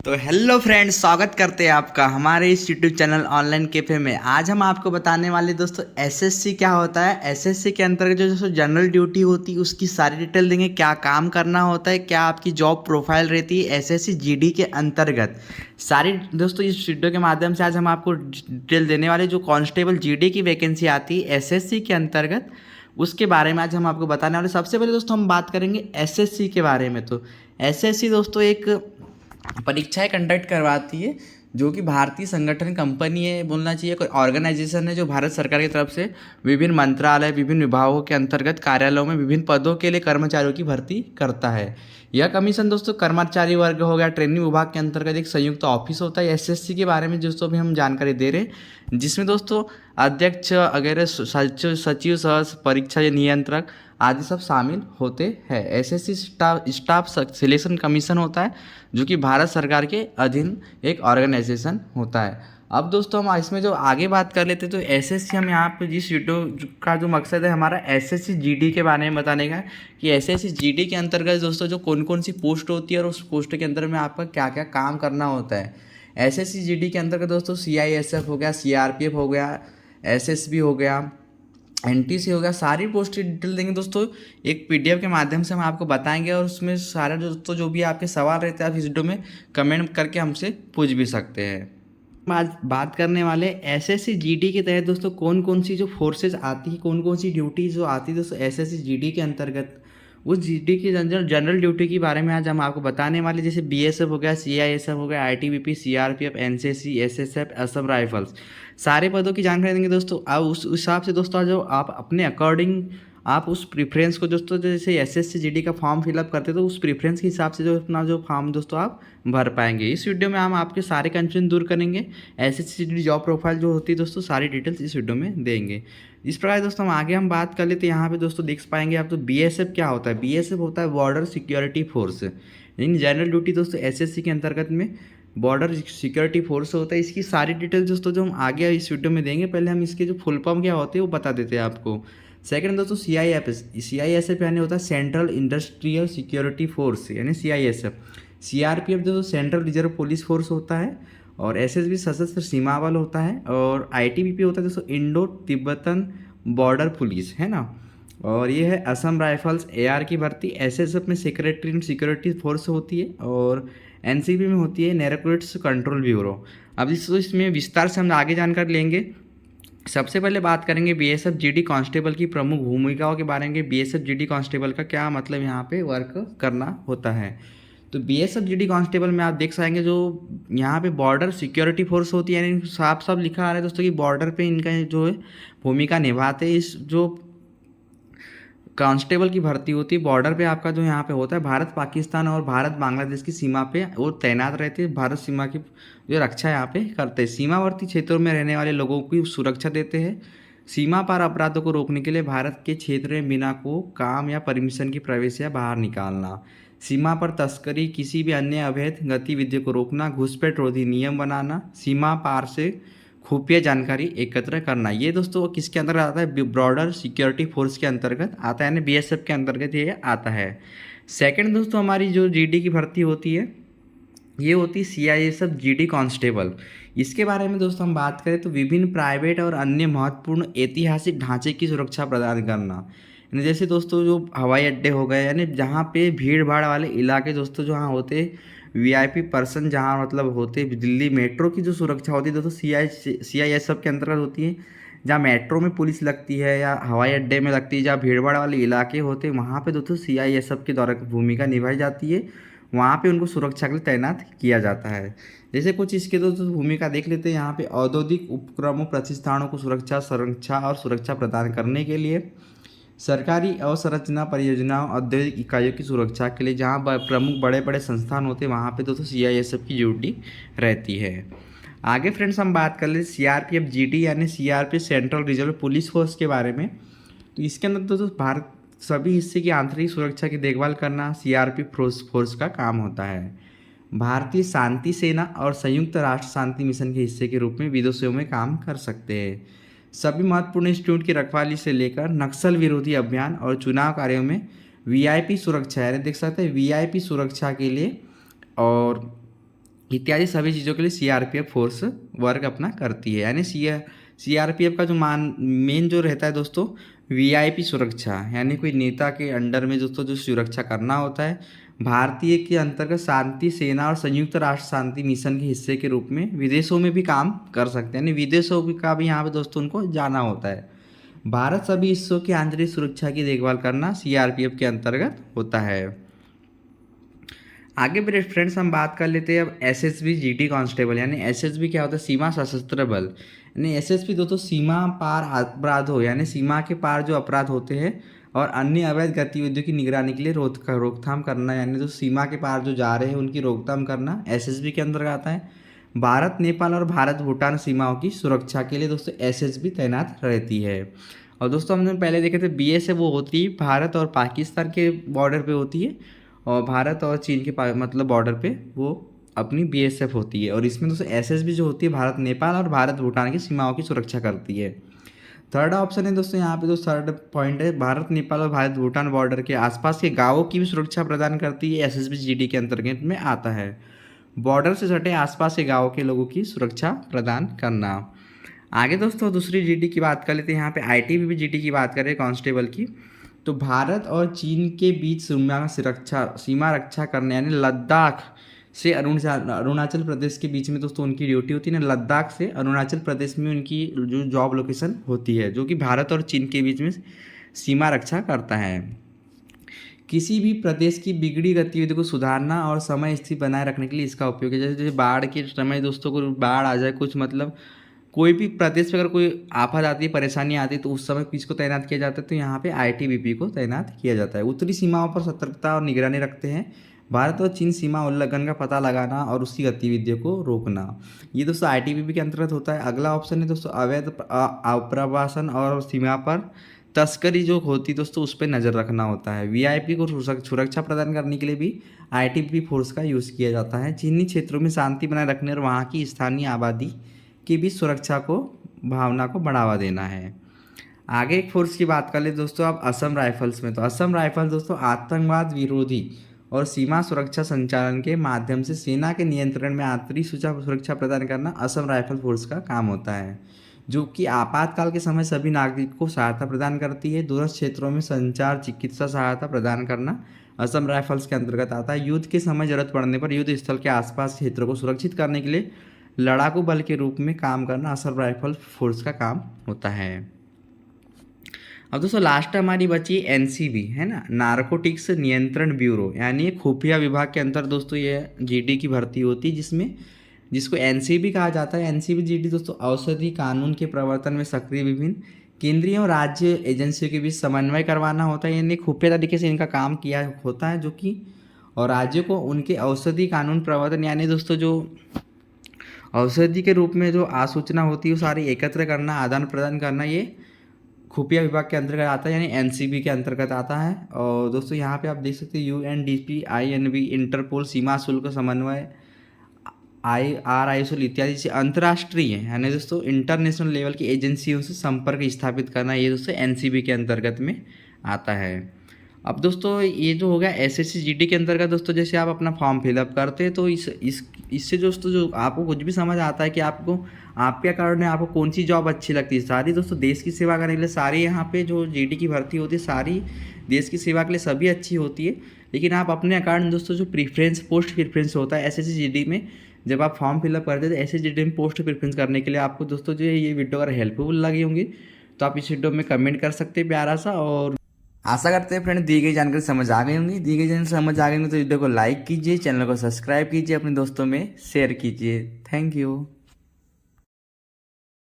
तो hello friends, स्वागत करते हैं आपका हमारे इस यूट्यूब चैनल ऑनलाइन कैफे में। आज हम आपको बताने वाले दोस्तों एसएससी क्या होता है। एसएससी के अंतर्गत जो दोस्तों जनरल ड्यूटी होती है उसकी सारी डिटेल देंगे, क्या काम करना होता है, क्या आपकी जॉब प्रोफाइल रहती है एसएससी जीडी के अंतर्गत। सारी दोस्तों इस वीडियो के माध्यम से आज हम आपको डिटेल देने वाले जो कांस्टेबल जीडी की वैकेंसी आती है एसएससी के अंतर्गत, उसके बारे में आज हम आपको बताने वाले। सबसे पहले दोस्तों हम बात करेंगे एसएससी के बारे में। तो एसएससी दोस्तों एक परीक्षाएं कंडक्ट करवाती है जो कि भारतीय संगठन कंपनी है, बोलना चाहिए कोई ऑर्गेनाइजेशन है जो भारत सरकार की तरफ से विभिन्न मंत्रालय विभिन्न विभागों के अंतर्गत कार्यालयों में विभिन्न पदों के लिए कर्मचारियों की भर्ती करता है। यह कमीशन दोस्तों कर्मचारी वर्ग हो गया ट्रेनिंग विभाग के अंतर्गत एक संयुक्त ऑफिस होता है। एसएससी के बारे में दोस्तों भी हम जानकारी दे रहे हैं, जिसमें दोस्तों अध्यक्ष वगैरह सचिव सह परीक्षा नियंत्रक आदि सब शामिल होते हैं। एसएससी स्टाफ सिलेक्शन कमीशन होता है जो कि भारत सरकार के अधीन एक ऑर्गेनाइजेशन होता है। अब दोस्तों हम इसमें जो आगे बात कर लेते हैं, तो एसएससी हम यहाँ पे जिस वीडियो का जो मकसद है हमारा एसएससी जीडी के बारे में बताने का है कि एसएससी जीडी के अंतर्गत दोस्तों जो कौन कौन सी पोस्ट होती है और उस पोस्ट के अंदर में आपका क्या क्या काम करना होता है। एसएससी जीडी के अंतर्गत दोस्तों सीआईएसएफ हो गया, सीआरपीएफ हो गया, एसएसबी हो गया, एनटीसी हो गया, सारी पोस्ट की डिटेल देंगे दोस्तों। एक पीडीएफ के माध्यम से हम आपको बताएंगे और उसमें सारा दोस्तों जो भी आपके सवाल रहते हैं आप इस वीडियो में कमेंट करके हमसे पूछ भी सकते हैं। आज बात करने वाले एसएससी जीडी के तहत दोस्तों कौन कौन सी जो फोर्सेज आती है, कौन कौन सी ड्यूटीज जो आती है दोस्तों एसएससी जीडी के अंतर्गत, उस जीडी की जनरल ड्यूटी के बारे में आज हम आपको बताने वाले। जैसे बीएसएफ हो गया, सीआईएसएफ हो गया, ITBP, CRPF, NCC, SSF, Assam rifles, सारे पदों की जानकारी देंगे दोस्तों। अब उस हिसाब से दोस्तों जो आप अपने अकॉर्डिंग आप उस प्रेफरेंस को दोस्तों जैसे एसएससी जीडी का फॉर्म फिलअप करते तो उस प्रेफरेंस के हिसाब से जो अपना जो फॉर्म दोस्तों आप भर पाएंगे। इस वीडियो में हम आपके सारे कंफ्यूजन दूर करेंगे। एसएससी जीडी जॉब प्रोफाइल जो होती है दोस्तों सारी डिटेल्स इस वीडियो में देंगे। इस प्रकार दोस्तों हम आगे हम बात कर लेते हैं। यहाँ पे दोस्तों देख पाएंगे आप तो बीएसएफ क्या होता है। बीएसएफ होता है border security force. In general duty दोस्तों एसएससी के अंतर्गत में बॉर्डर सिक्योरिटी फोर्स होता है। इसकी सारी डिटेल्स दोस्तों जो हम आगे इस वीडियो में देंगे, पहले हम इसके जो फुल फॉर्म क्या होते हैं वो बता देते हैं आपको। सेकंड दोस्तों सीआईएसएफ यानी होता है सेंट्रल इंडस्ट्रियल सिक्योरिटी फोर्स यानी सीआईएसएफ। सीआरपीएफ जो सेंट्रल रिजर्व पुलिस फोर्स होता है, और एसएसबी सशस्त्र सीमा बल होता है, और आईटीबीपी होता है दोस्तों इंडो तिब्बतन बॉर्डर पुलिस है ना, और ये है असम राइफल्स एआर की भर्ती। एसएसएफ में सेक्रेटरी सिक्योरिटी फोर्स होती है, और एनसीबी में होती है नैरोकोटिक्स कंट्रोल ब्यूरो। अब इसमें विस्तार से हम आगे जानकारी लेंगे। सबसे पहले बात करेंगे बीएसएफ जीडी कांस्टेबल की प्रमुख भूमिकाओं के बारे में। बीएसएफ जीडी कांस्टेबल का क्या मतलब यहाँ पे वर्क करना होता है। तो बीएसएफ जीडी कांस्टेबल में आप देख सकेंगे जो यहाँ पे बॉर्डर सिक्योरिटी फोर्स होती है, यानी साफ साफ लिखा आ रहा है दोस्तों कि बॉर्डर पे इनका जो है भूमिका निभाते हैं। इस जो कांस्टेबल की भर्ती होती है बॉर्डर पे आपका जो यहाँ पे होता है भारत पाकिस्तान और भारत बांग्लादेश की सीमा पे वो तैनात रहते हैं। भारत सीमा की जो रक्षा यहाँ पे करते हैं, सीमावर्ती क्षेत्रों में रहने वाले लोगों की सुरक्षा देते हैं। सीमा पार अपराधों को रोकने के लिए भारत के क्षेत्र में बिना को काम या परमिशन की प्रवेश या बाहर निकालना, सीमा पर तस्करी किसी भी अन्य अवैध गतिविधियों को रोकना, घुसपैठ रोधी नियम बनाना, सीमा पार से खुफिया जानकारी एकत्र करना। ये दोस्तों किसके अंतर्गत आता है, बॉर्डर सिक्योरिटी फोर्स के अंतर्गत आता है, यानी बीएसएफ के अंतर्गत ये आता है। सेकंड दोस्तों हमारी जो जीडी की भर्ती होती है ये होती है सीआईएसएफ जीडी कांस्टेबल। इसके बारे में दोस्तों हम बात करें तो विभिन्न प्राइवेट और अन्य महत्वपूर्ण ऐतिहासिक ढांचे की सुरक्षा प्रदान करना, यानी जैसे दोस्तों जो हवाई अड्डे हो गए, यानी जहाँ पे भीड़ भाड़ वाले इलाके दोस्तों जहाँ होते वीआईपी पर्सन जहाँ मतलब होते, दिल्ली मेट्रो की जो सुरक्षा होती है दोस्तों सीआईएसएफ के अंतर्गत होती है। जहाँ मेट्रो में पुलिस लगती है या हवाई अड्डे में लगती है, जहाँ भीड़ भाड़ वाले इलाके होते हैं वहाँ पे दोस्तों सीआईएसएफ के द्वारा भूमिका निभाई जाती है। वहाँ पे उनको सुरक्षा के लिए तैनात किया जाता है। जैसे कुछ इसके दोस्तों भूमिका देख लेते हैं। यहाँ पे औद्योगिक उपक्रमों प्रतिष्ठानों को सुरक्षा संरक्षा और सुरक्षा प्रदान करने के लिए, सरकारी अवसंरचना परियोजनाओं औद्योगिक इकाइयों की सुरक्षा के लिए जहाँ प्रमुख बड़े बड़े संस्थान होते हैं वहाँ पे दोस्तों सीआईएसएफ की ड्यूटी रहती है। आगे फ्रेंड्स हम बात कर लेते सीआरपीएफ जीडी यानी CRPF central reserve police force के बारे में। तो इसके अंदर दोस्तों भारत सभी हिस्से की आंतरिक सुरक्षा की देखभाल करना सीआरपीएफ फोर्स का काम होता है। भारतीय शांति सेना और संयुक्त राष्ट्र शांति मिशन के हिस्से के रूप में विदेशों में काम कर सकते हैं। सभी महत्वपूर्ण इंस्टीट्यूट की रखवाली से लेकर नक्सल विरोधी अभियान और चुनाव कार्यों में वीआईपी सुरक्षा, यानी देख सकते हैं वीआईपी सुरक्षा के लिए, और इत्यादि सभी चीज़ों के लिए सीआरपीएफ फोर्स वर्क अपना करती है। यानी सीआरपीएफ का जो मेन जो रहता है दोस्तों, वीआईपी सुरक्षा, यानी कोई नेता के अंडर में दोस्तों जो सुरक्षा करना होता है। भारतीय के अंतर्गत शांति सेना और संयुक्त राष्ट्र शांति मिशन के हिस्से के रूप में विदेशों में भी काम कर सकते हैं, यानी विदेशों का भी यहाँ पे दोस्तों उनको जाना होता है। भारत सभी हिस्सों की आंतरिक सुरक्षा की देखभाल करना सीआरपीएफ के अंतर्गत होता है। आगे मेरे फ्रेंड्स हम बात कर लेते हैं अब एसएसबी जीटी कांस्टेबल, यानी एसएसबी क्या होता है, सीमा सशस्त्र बल। यानी एसएसबी दोस्तों सीमा पार अपराधों, यानी सीमा के पार जो अपराध होते हैं और अन्य अवैध गतिविधियों की निगरानी के लिए रोकथाम करना, यानी जो सीमा के पार जो जा रहे हैं उनकी रोकथाम करना एसएसबी के अंतर्गत आता है। भारत नेपाल और भारत भूटान सीमाओं की सुरक्षा के लिए दोस्तों एसएसबी तैनात रहती है। और दोस्तों हमने पहले देखे थे बीएसएफ वो होती है भारत और पाकिस्तान के बॉर्डर पे होती है, और भारत और चीन के मतलब बॉर्डर पे वो अपनी बीएसएफ होती है। और इसमें दोस्तों एसएसबी जो होती है भारत नेपाल और भारत भूटान की सीमाओं की सुरक्षा करती है। थर्ड ऑप्शन है दोस्तों यहाँ पे जो थर्ड पॉइंट है, भारत नेपाल और भारत भूटान बॉर्डर के आसपास के गाँवों की भी सुरक्षा प्रदान करती है, एसएसबी जीटी के अंतर्गत में आता है। बॉर्डर से सटे आसपास के गाँवों के लोगों की सुरक्षा प्रदान करना। आगे दोस्तों दूसरी जीटी की बात कर लेते हैं। यहाँ पे आईटीबीपी जीटी की बात करें कांस्टेबल की, तो भारत और चीन के बीच सीमा रक्षा करने, यानी लद्दाख से अरुणाचल प्रदेश के बीच में दोस्तों उनकी ड्यूटी होती है ना। लद्दाख से अरुणाचल प्रदेश में उनकी जो जॉब लोकेशन होती है, जो कि भारत और चीन के बीच में सीमा रक्षा करता है। किसी भी प्रदेश की बिगड़ी गतिविधि को सुधारना और समय स्थिति बनाए रखने के लिए इसका उपयोग है। जैसे बाढ़ के समय दोस्तों को बाढ़ आ जाए, कुछ मतलब कोई भी प्रदेश में अगर कोई आफत आती है, परेशानी आती है, तो उस समय किसको तैनात किया जाता है, तो यहाँ पे आईटीबीपी को तैनात किया जाता है। उत्तरी सीमाओं पर सतर्कता और निगरानी रखते हैं। भारत और चीन सीमा उल्लंघन का पता लगाना और उसकी गतिविधियों को रोकना, ये दोस्तों आईटीबीपी के अंतर्गत होता है। अगला ऑप्शन है दोस्तों अवैध आप्रवासन और सीमा पर तस्करी जो होती दोस्तों उस पर नज़र रखना होता है। वीआईपी को सुरक्षा प्रदान करने के लिए भी आईटीबीपी फोर्स का यूज़ किया जाता है। चीनी क्षेत्रों में शांति बनाए रखने और वहाँ की स्थानीय आबादी की भी सुरक्षा को भावना को बढ़ावा देना है। आगे एक फोर्स की बात कर ले दोस्तों आप असम राइफल्स में, तो असम राइफल दोस्तों आतंकवाद विरोधी और सीमा सुरक्षा संचालन के माध्यम से सेना के नियंत्रण में आंतरिक सुरक्षा प्रदान करना असम राइफल फोर्स का काम होता है, जो कि आपातकाल के समय सभी नागरिकों को सहायता प्रदान करती है। दूरस्थ क्षेत्रों में संचार चिकित्सा सहायता प्रदान करना असम राइफल्स के अंतर्गत आता है। युद्ध के समय जरूरत पड़ने पर युद्ध स्थल के आसपास क्षेत्रों को सुरक्षित करने के लिए लड़ाकू बल के रूप में काम करना असम राइफल फोर्स का काम होता है। अब दोस्तों लास्ट हमारी बची एनसीबी है ना, नारकोटिक्स नियंत्रण ब्यूरो, यानी खुफिया विभाग के अंतर दोस्तों ये जीटी की भर्ती होती है, जिसको एनसीबी कहा जाता है। एनसीबी जीटी दोस्तों औषधि कानून के प्रवर्तन में सक्रिय विभिन्न केंद्रीय और राज्य एजेंसियों के बीच समन्वय करवाना होता है, यानी खुफिया तरीके से इनका काम किया होता है, जो कि और राज्यों को उनके औषधि कानून प्रवर्तन, यानी दोस्तों जो औषधि के रूप में जो आसूचना होती है वो सारी एकत्र करना, आदान प्रदान करना, ये खुफिया विभाग के अंतर्गत आता है, यानी एनसीबी के अंतर्गत आता है। और दोस्तों यहाँ पे आप देख सकते हैं यूएनडीपी, आईएनबी, इंटरपोल, सीमा शुल्क समन्वय, आईआरआईएसएल इत्यादि से अंतर्राष्ट्रीय यानी दोस्तों इंटरनेशनल लेवल की एजेंसियों से संपर्क स्थापित करना, ये दोस्तों एनसीबी के अंतर्गत में आता है। अब दोस्तों ये जो हो गया एसएससी जीटी के अंतर्गत दोस्तों, जैसे आप अपना फॉर्म फिलअप करते हैं तो इससे दोस्तों जो आपको कुछ भी समझ आता है कि आपको आपके कारण आपको कौन सी जॉब अच्छी लगती है। सारी दोस्तों देश की सेवा करने के लिए सारी यहाँ पे जो जीटी की भर्ती होती है सारी देश की सेवा के लिए सभी अच्छी होती है, लेकिन आप अपने अकॉर्डिंग दोस्तों जो पोस्ट प्रीफरेंस होता है एसएससी जीटी में, जब आप फॉर्म फिलअप करते हैं तो एसएससी जीटी में पोस्ट प्रीफरेंस करने के लिए आपको दोस्तों जो ये वीडियो अगर हेल्पफुल लगी होंगी तो आप इस वीडियो में कमेंट कर सकते हैं प्यारा सा। और आशा करते हैं फ्रेंड दी गई जानकारी समझ आ गई होंगी। दी गई जानकारी समझ आ गई होंगी तो वीडियो को लाइक कीजिए, चैनल को सब्सक्राइब कीजिए, अपने दोस्तों में शेयर कीजिए। Thank you.